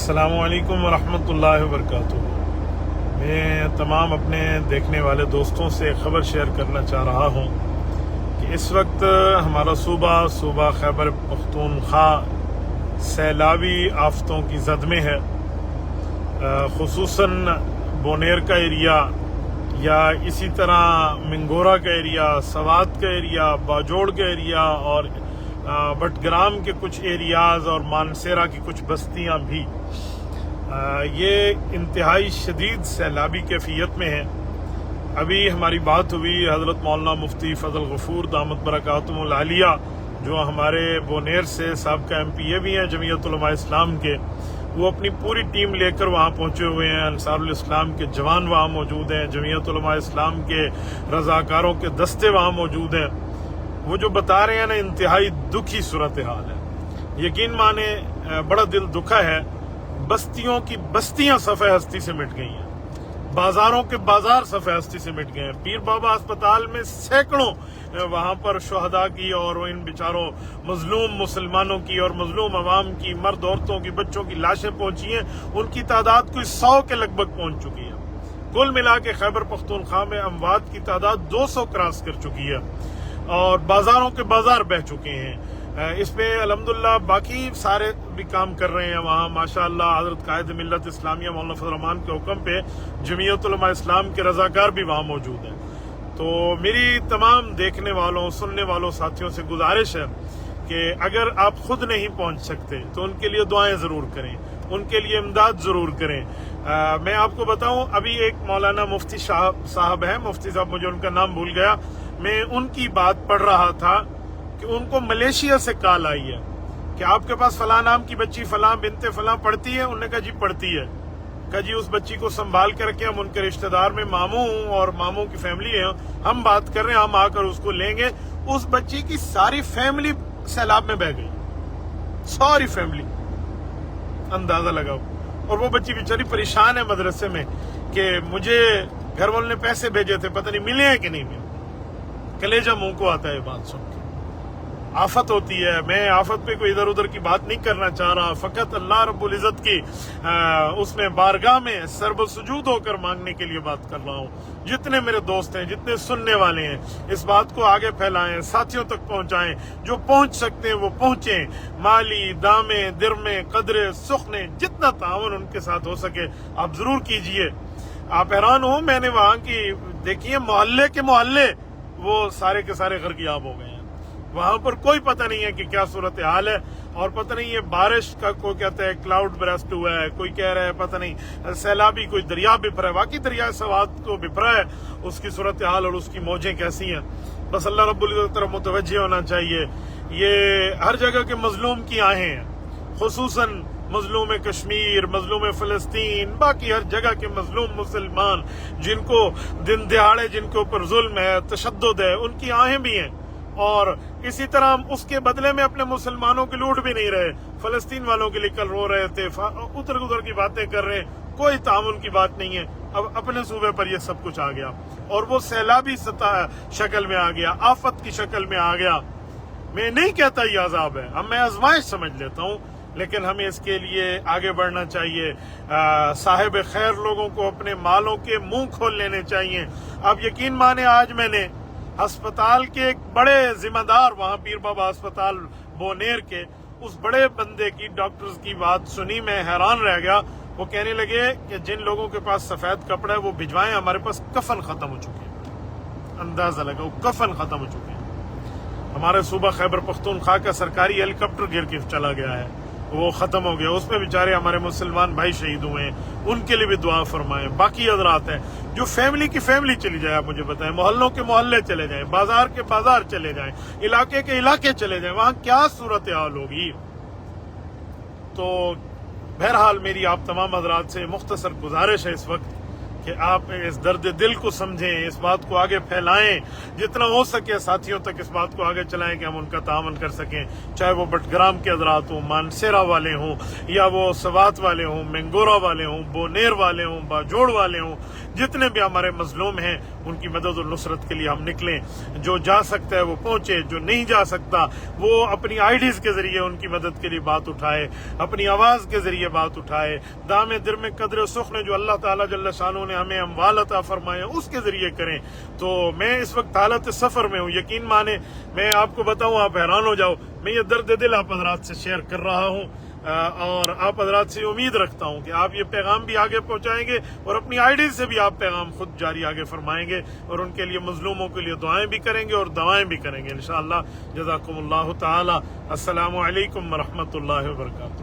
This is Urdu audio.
السلام علیکم ورحمۃ اللہ وبرکاتہ۔ میں تمام اپنے دیکھنے والے دوستوں سے خبر شیئر کرنا چاہ رہا ہوں کہ اس وقت ہمارا صوبہ خیبر پختونخوا سیلابی آفتوں کی زد میں ہے، خصوصاً بونیر کا ایریا یا اسی طرح منگورا کا ایریا، سوات کا ایریا، باجوڑ کا ایریا اور بٹگرام کے کچھ ایریاز اور مانسیرا کی کچھ بستیاں بھی یہ انتہائی شدید سیلابی کیفیت میں ہیں۔ ابھی ہماری بات ہوئی حضرت مولانا مفتی فضل غفور دامت برکاتہم العالیہ، جو ہمارے بونیر سے سابقہ MP بھی ہیں جمعیت علماء اسلام کے، وہ اپنی پوری ٹیم لے کر وہاں پہنچے ہوئے ہیں۔ انصار الاسلام کے جوان وہاں موجود ہیں، جمعیت علماء اسلام کے رضاکاروں کے دستے وہاں موجود ہیں۔ وہ جو بتا رہے ہیں نا، انتہائی دکھی صورتحال ہے۔ یقین مانے بڑا دل دکھا ہے۔ بستیوں کی بستیاں صفحہ ہستی سے مٹ گئی ہیں، بازاروں کے بازار صفحہ ہستی سے مٹ گئے ہیں۔ پیر بابا اسپتال میں سینکڑوں وہاں پر شہداء کی اور ان بیچاروں مظلوم مسلمانوں کی اور مظلوم عوام کی، مرد عورتوں کی، بچوں کی لاشیں پہنچی ہیں۔ ان کی تعداد کوئی 100 کے لگ بھگ پہنچ چکی ہے۔ کل ملا کے خیبر پختونخوا میں اموات کی تعداد 200 کراس کر چکی ہے اور بازاروں کے بازار بہہ چکے ہیں۔ اس پہ الحمدللہ باقی سارے بھی کام کر رہے ہیں وہاں، ماشاءاللہ۔ حضرت قائد ملت اسلامیہ مولانا فضل الرحمان کے حکم پہ جمعیت علماء اسلام کے رضاکار بھی وہاں موجود ہیں۔ تو میری تمام دیکھنے والوں، سننے والوں ساتھیوں سے گزارش ہے کہ اگر آپ خود نہیں پہنچ سکتے تو ان کے لیے دعائیں ضرور کریں، ان کے لیے امداد ضرور کریں۔ میں آپ کو بتاؤں، ابھی ایک مولانا مفتی صاحب ہیں، مفتی صاحب مجھے ان کا نام بھول گیا، میں ان کی بات پڑھ رہا تھا کہ ان کو ملیشیا سے کال آئی ہے کہ آپ کے پاس فلاں نام کی بچی فلاں بنت فلاں پڑھتی ہے؟ انہوں نے کہا جی پڑھتی ہے۔ کہا جی اس بچی کو سنبھال کے رکھیں، ہم ان کے رشتہ دار میں ماموں ہوں اور ماموں کی فیملی ہے، ہم بات کر رہے ہیں، ہم آ کر اس کو لیں گے۔ اس بچی کی ساری فیملی سیلاب میں بہہ گئی، ساری فیملی، اندازہ لگاؤ۔ اور وہ بچی بیچاری پریشان ہے مدرسے میں کہ مجھے گھر والوں نے پیسے بھیجے تھے، پتہ نہیں ملے ہیں کہ نہیں ملے۔ کلیجہ منہ کو آتا ہے بات سن کے۔ آفت ہوتی ہے۔ میں آفت پہ کوئی ادھر ادھر کی بات نہیں کرنا چاہ رہا، فقط اللہ رب العزت کی اس میں بارگاہ میں سرب سجود ہو کر مانگنے کے لیے بات کر رہا ہوں۔ جتنے میرے دوست ہیں، جتنے سننے والے ہیں، اس بات کو آگے پھیلائیں، ساتھیوں تک پہنچائیں، جو پہنچ سکتے ہیں وہ پہنچیں۔ مالی، دامے، درمے، قدرے، سخنے، جتنا تعاون ان کے ساتھ ہو سکے آپ ضرور کیجئے۔ آپ حیران ہوں، میں نے وہاں کی دیکھیے محلے کے محلے وہ سارے کے سارے غرقیاب ہو گئے ہیں۔ وہاں پر کوئی پتہ نہیں ہے کہ کیا صورتحال ہے، اور پتہ نہیں ہے بارش کا کوئی کہتا ہے کلاؤڈ برسٹ ہوا ہے، کوئی کہہ رہا ہے پتہ نہیں سیلابی کوئی دریا بپھرا ہے۔ واقعی دریائے سوات کو بپھرا ہے، اس کی صورتحال اور اس کی موجیں کیسی ہیں۔ بس اللہ رب العزت کی طرف متوجہ ہونا چاہیے۔ یہ ہر جگہ کے مظلوم کی آہیں ہیں، خصوصاً مظلوم کشمیر، مظلوم فلسطین، باقی ہر جگہ کے مظلوم مسلمان جن کو دن دہاڑے جن کے اوپر ظلم ہے، تشدد ہے، ان کی آہیں بھی ہیں۔ اور اسی طرح ہم اس کے بدلے میں اپنے مسلمانوں کی لوٹ بھی نہیں رہے۔ فلسطین والوں کے لیے کل رو رہے تھے، ادھر کی باتیں کر رہے ہیں، کوئی تعاون کی بات نہیں ہے۔ اب اپنے صوبے پر یہ سب کچھ آ گیا اور وہ سیلابی شکل میں آ گیا، آفت کی شکل میں آ گیا۔ میں نہیں کہتا یہ عذاب ہے، اب میں آزمائش سمجھ لیتا ہوں، لیکن ہمیں اس کے لیے آگے بڑھنا چاہیے۔ صاحب خیر لوگوں کو اپنے مالوں کے منہ کھول لینے چاہیے۔ اب یقین مانے، آج میں نے ہسپتال کے ایک بڑے ذمہ دار، وہاں پیر بابا اسپتال بونیر کے، اس بڑے بندے کی، ڈاکٹرز کی بات سنی، میں حیران رہ گیا۔ وہ کہنے لگے کہ جن لوگوں کے پاس سفید کپڑا ہے وہ بھجوائیں، ہمارے پاس کفن ختم ہو چکے ہیں۔ اندازہ لگاؤ، کفن ختم ہو چکے ہیں۔ ہمارے صوبہ خیبر پختونخوا کا سرکاری ہیلی کاپٹر گر کے چلا گیا ہے، وہ ختم ہو گیا، اس میں بیچارے ہمارے مسلمان بھائی شہید ہوئے ہیں، ان کے لیے بھی دعا فرمائیں۔ باقی حضرات ہیں جو فیملی کی فیملی چلی جائے، آپ مجھے بتائیں، محلوں کے محلے چلے جائیں، بازار کے بازار چلے جائیں، علاقے کے علاقے چلے جائیں، وہاں کیا صورتحال ہوگی۔ تو بہرحال میری آپ تمام حضرات سے مختصر گزارش ہے اس وقت کہ آپ اس درد دل کو سمجھیں، اس بات کو آگے پھیلائیں، جتنا ہو سکے ساتھیوں تک اس بات کو آگے چلائیں کہ ہم ان کا تعاون کر سکیں، چاہے وہ بٹگرام کے حضرات ہوں، مانسیرا والے ہوں، یا وہ سوات والے ہوں، مینگورا والے ہوں، بونیر والے ہوں، باجوڑ والے ہوں، جتنے بھی ہمارے مظلوم ہیں ان کی مدد اور نصرت کے لیے ہم نکلیں۔ جو جا سکتا ہے وہ پہنچے، جو نہیں جا سکتا وہ اپنی آئی ڈیز کے ذریعے ان کی مدد کے لیے بات اٹھائے، اپنی آواز کے ذریعے بات اٹھائے، دام در میں قدر سخن جو اللہ تعالیٰ جل شانہ نے ہمیں اموال عطا فرمائے اس کے ذریعے کریں۔ تو میں اس وقت حالت سفر میں ہوں، یقین مانے میں آپ کو بتاؤں آپ حیران ہو جاؤ، میں یہ درد دل آپ حضرات سے شیئر کر رہا ہوں، اور آپ حضرات سے امید رکھتا ہوں کہ آپ یہ پیغام بھی آگے پہنچائیں گے اور اپنی آئی ڈی سے بھی آپ پیغام خود جاری آگے فرمائیں گے، اور ان کے لیے مظلوموں کے لیے دعائیں بھی کریں گے اور دوائیں بھی کریں گے انشاءاللہ۔ جزاکم اللہ تعالی۔ السلام علیکم ورحمۃ اللہ وبرکاتہ۔